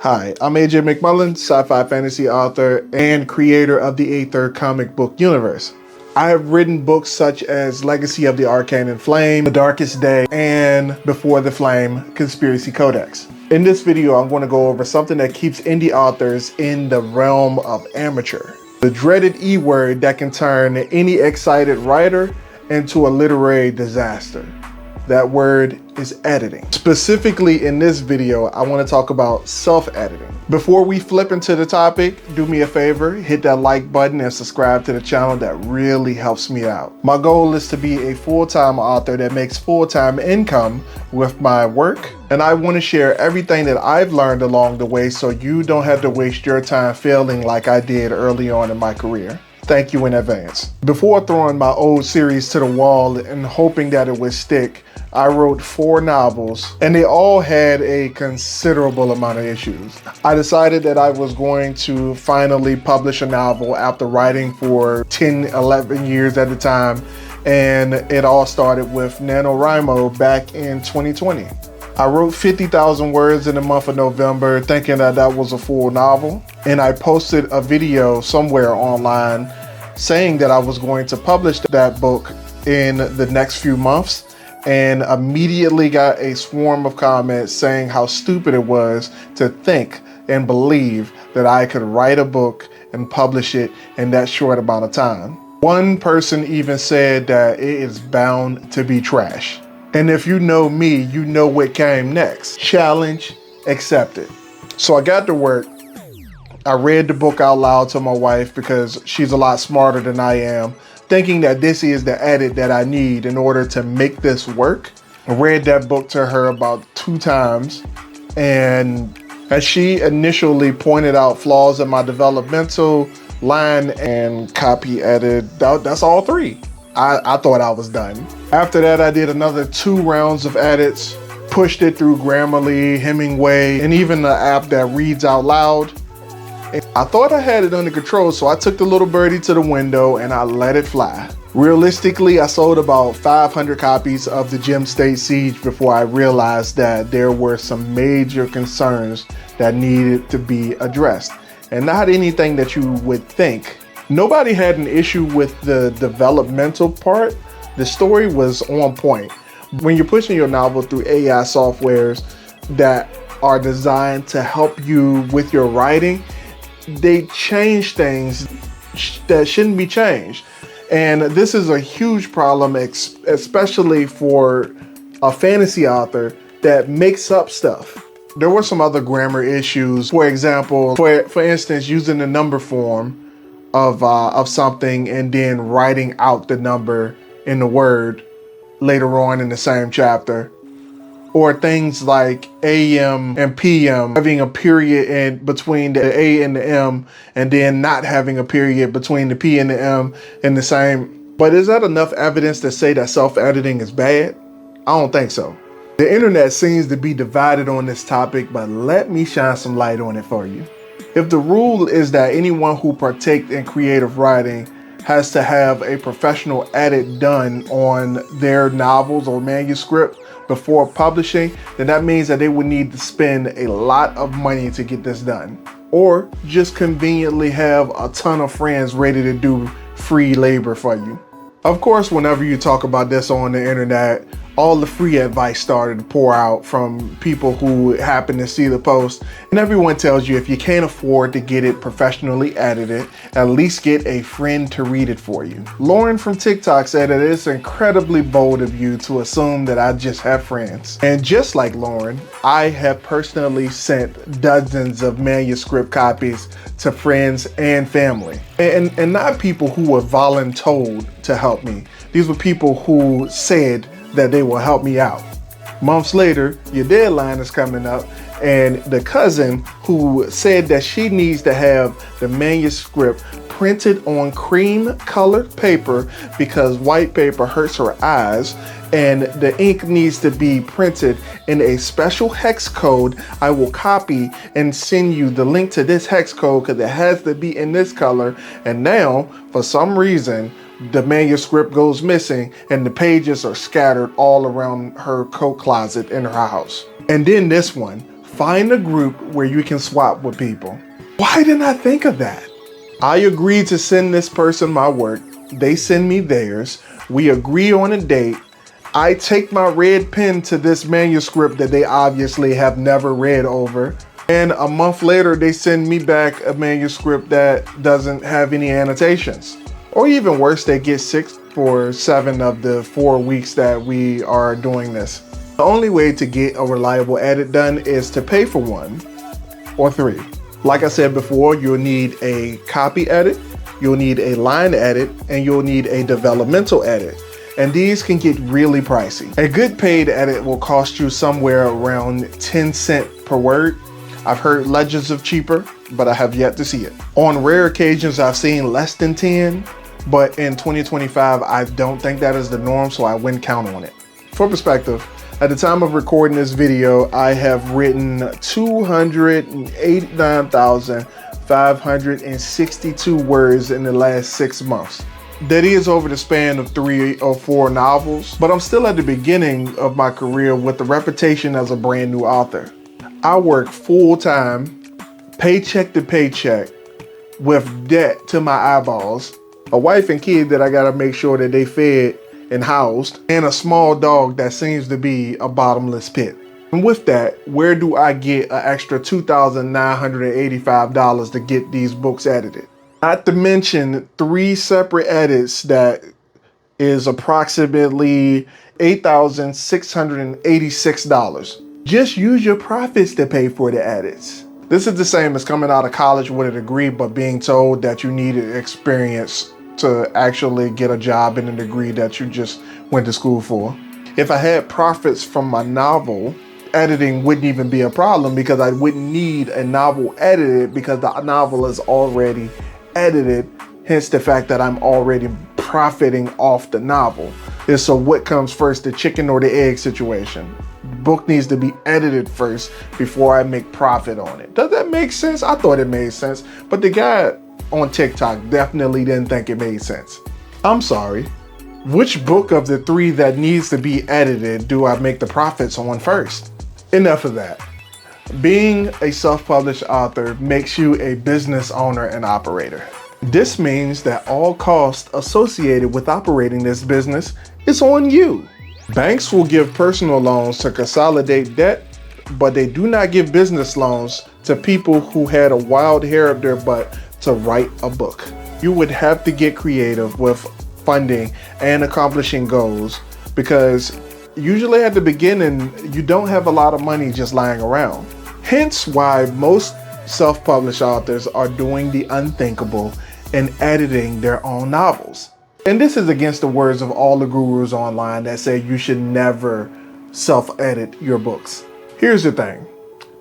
Hi, I'm AJ McMullen, sci-fi fantasy author and creator of the Aether Comic Book Universe. I have written books such as Legacy of the Arcanin Flame, The Darkest Day, and Before the Flame, Conspiracy Codex. In this video, I'm going to go over something that keeps indie authors in the realm of amateur. The dreaded E word that can turn any excited writer into a literary disaster. That word is editing. Specifically in this video, I want to talk about self-editing. Before we flip into the topic, do me a favor, hit that like button and subscribe to the channel. That really helps me out. My goal is to be a full-time author that makes full-time income with my work. And I want to share everything that I've learned along the way so you don't have to waste your time failing like I did early on in my career. Thank you in advance. Before throwing my old series to the wall and hoping that it would stick, I wrote 4 novels and they all had a considerable amount of issues. I decided that I was going to finally publish a novel after writing for 10, 11 years at a time, and it all started with NaNoWriMo back in 2020. I wrote 50,000 words in the month of November thinking that that was a full novel, and I posted a video somewhere online saying that I was going to publish that book in the next few months, and immediately got a swarm of comments saying how stupid it was to think and believe that I could write a book and publish it in that short amount of time. One person even said that it is bound to be trash. And if you know me, you know what came next. Challenge accepted. So I got to work. I read the book out loud to my wife because she's a lot smarter than I am, thinking that this is the edit that I need in order to make this work. I read that book to her about 2 times, and as she initially pointed out flaws in my developmental, line, and copy edit, that's all 3. I thought I was done. After that, I did another 2 rounds of edits, pushed it through Grammarly, Hemingway, and even the app that reads out loud. And I thought I had it under control, so I took the little birdie to the window and I let it fly. Realistically, I sold about 500 copies of the Gem State Siege before I realized that there were some major concerns that needed to be addressed. And not anything that you would think. Nobody had an issue with the developmental part. The story was on point. When you're pushing your novel through AI softwares that are designed to help you with your writing, they change things that shouldn't be changed. And this is a huge problem, especially for a fantasy author that makes up stuff. There were some other grammar issues. For example, for instance, using the number form of something and then writing out the number in the word later on in the same chapter, or things like AM and PM having a period in between the A and the M, and then not having a period between the P and the M in the same. But is that enough evidence to say that self-editing is bad? I don't think so. The internet seems to be divided on this topic, but let me shine some light on it for you. If the rule is that anyone who partakes in creative writing has to have a professional edit done on their novels or manuscript before publishing, then that means that they would need to spend a lot of money to get this done. Or just conveniently have a ton of friends ready to do free labor for you. Of course, whenever you talk about this on the internet, all the free advice started to pour out from people who happen to see the post. And everyone tells you if you can't afford to get it professionally edited, at least get a friend to read it for you. Lauren from TikTok said that it's incredibly bold of you to assume that I just have friends. And just like Lauren, I have personally sent dozens of manuscript copies to friends and family. And not people who were voluntold to help me. These were people who said that they will help me out. Months later, your deadline is coming up, and the cousin who said that she needs to have the manuscript printed on cream colored paper because white paper hurts her eyes, and the ink needs to be printed in a special hex code. I will copy and send you the link to this hex code because it has to be in this color. And now, for some reason, the manuscript goes missing and the pages are scattered all around her coat closet in her house. And then this one, Find a group where you can swap with people. Why didn't I think of that? I agreed to send this person my work. They send me theirs. We agree on a date. I take my red pen to this manuscript that they obviously have never read over. And a month later, they send me back a manuscript that doesn't have any annotations. Or even worse, they get 6 for 7 of the 4 weeks that we are doing this. The only way to get a reliable edit done is to pay for 1 or 3. Like I said before, you'll need a copy edit, you'll need a line edit, and you'll need a developmental edit. And these can get really pricey. A good paid edit will cost you somewhere around 10 cents per word. I've heard legends of cheaper, but I have yet to see it. On rare occasions, I've seen less than 10, but in 2025, I don't think that is the norm, so I wouldn't count on it. For perspective, at the time of recording this video, I have written 289,562 words in the last 6 months. That is over the span of 3 or 4 novels, but I'm still at the beginning of my career with a reputation as a brand new author. I work full-time, paycheck to paycheck, with debt to my eyeballs, a wife and kid that I gotta make sure that they fed and housed, and a small dog that seems to be a bottomless pit. And with that, where do I get an extra $2,985 to get these books edited? Not to mention 3 separate edits that is approximately $8,686. Just use your profits to pay for the edits. This is the same as coming out of college with a degree, but being told that you needed experience to actually get a job in a degree that you just went to school for. If I had profits from my novel, editing wouldn't even be a problem because I wouldn't need a novel edited because the novel is already edited, hence the fact that I'm already profiting off the novel. And so what comes first, the chicken or the egg situation? The book needs to be edited first before I make profit on it. Does that make sense? I thought it made sense, but the guy on TikTok definitely didn't think it made sense. I'm sorry. Which book of the 3 that needs to be edited do I make the profits on first? Enough of that. Being a self-published author makes you a business owner and operator. This means that all costs associated with operating this business is on you. Banks will give personal loans to consolidate debt, but they do not give business loans to people who had a wild hair up their butt to write a book. You would have to get creative with funding and accomplishing goals because usually at the beginning, you don't have a lot of money just lying around. Hence why most self-published authors are doing the unthinkable and editing their own novels. And this is against the words of all the gurus online that say you should never self-edit your books. Here's the thing.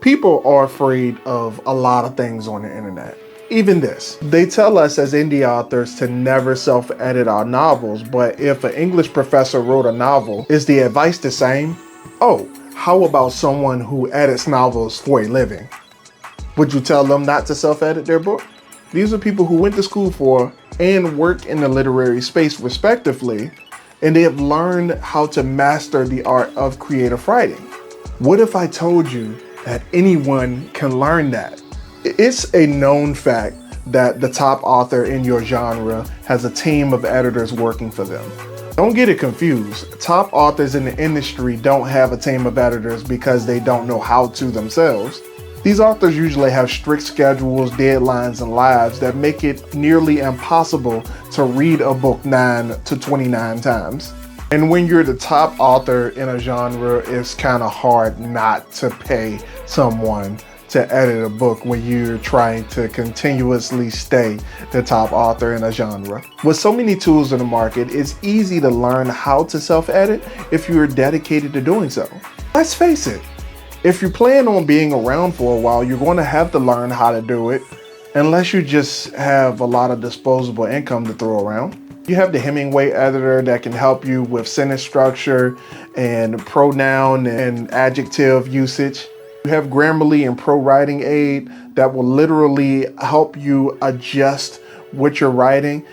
People are afraid of a lot of things on the internet. Even this. They tell us as indie authors to never self-edit our novels, but if an English professor wrote a novel, is the advice the same? Oh, how about someone who edits novels for a living? Would you tell them not to self-edit their book? These are people who went to school for and work in the literary space respectively, and they have learned how to master the art of creative writing. What if I told you that anyone can learn that? It's a known fact that the top author in your genre has a team of editors working for them. Don't get it confused. Top authors in the industry don't have a team of editors because they don't know how to themselves. These authors usually have strict schedules, deadlines, and lives that make it nearly impossible to read a book 9 to 29 times. And when you're the top author in a genre, it's kind of hard not to pay someone to edit a book when you're trying to continuously stay the top author in a genre. With so many tools in the market, it's easy to learn how to self-edit if you're dedicated to doing so. Let's face it, if you plan on being around for a while, you're going to have to learn how to do it, unless you just have a lot of disposable income to throw around. You have the Hemingway editor that can help you with sentence structure and pronoun and adjective usage. You have Grammarly and Pro Writing Aid that will literally help you adjust what you're writing.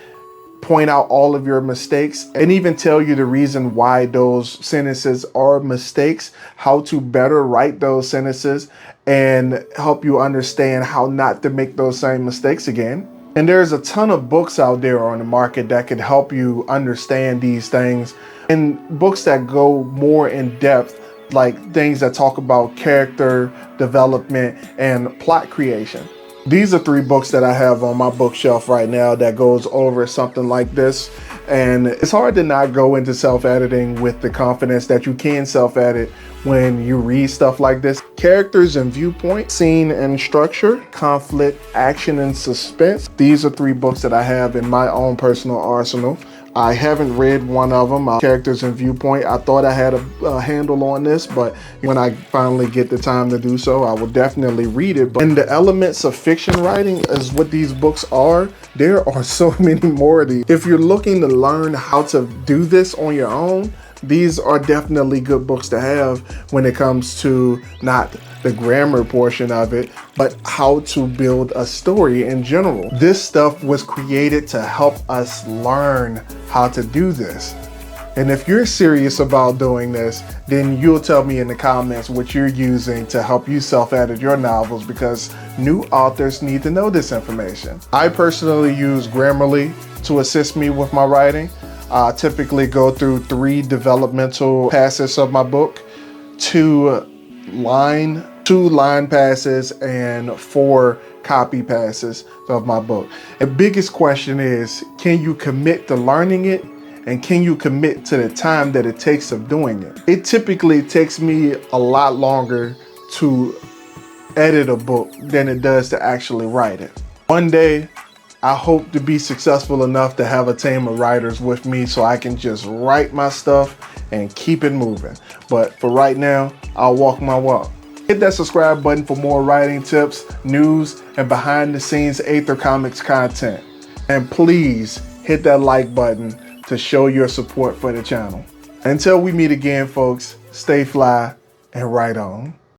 point out all of your mistakes and even tell you the reason why those sentences are mistakes, how to better write those sentences, and help you understand how not to make those same mistakes again. And there's a ton of books out there on the market that could help you understand these things, and books that go more in depth, like things that talk about character development and plot creation. These are 3 books that I have on my bookshelf right now that goes over something like this. And it's hard to not go into self-editing with the confidence that you can self-edit when you read stuff like this. Characters and viewpoint, scene and structure, conflict, action and suspense. These are 3 books that I have in my own personal arsenal. I haven't read one of them, Characters and Viewpoint. I thought I had a handle on this, but when I finally get the time to do so, I will definitely read it. And the elements of fiction writing is what these books are. There are so many more of these. If you're looking to learn how to do this on your own, these are definitely good books to have when it comes to not the grammar portion of it, but how to build a story in general. This stuff was created to help us learn how to do this. And if you're serious about doing this, then you'll tell me in the comments what you're using to help you self-edit your novels, because new authors need to know this information. I personally use Grammarly to assist me with my writing. I typically go through 3 developmental passes of my book, 2 line passes, and 4 copy passes of my book. The biggest question is, can you commit to learning it? And can you commit to the time that it takes of doing it? It typically takes me a lot longer to edit a book than it does to actually write it. One day, I hope to be successful enough to have a team of writers with me so I can just write my stuff and keep it moving. But for right now, I'll walk my walk. Hit that subscribe button for more writing tips, news, and behind the scenes Aether Comics content. And please hit that like button to show your support for the channel. Until we meet again, folks, stay fly and write on.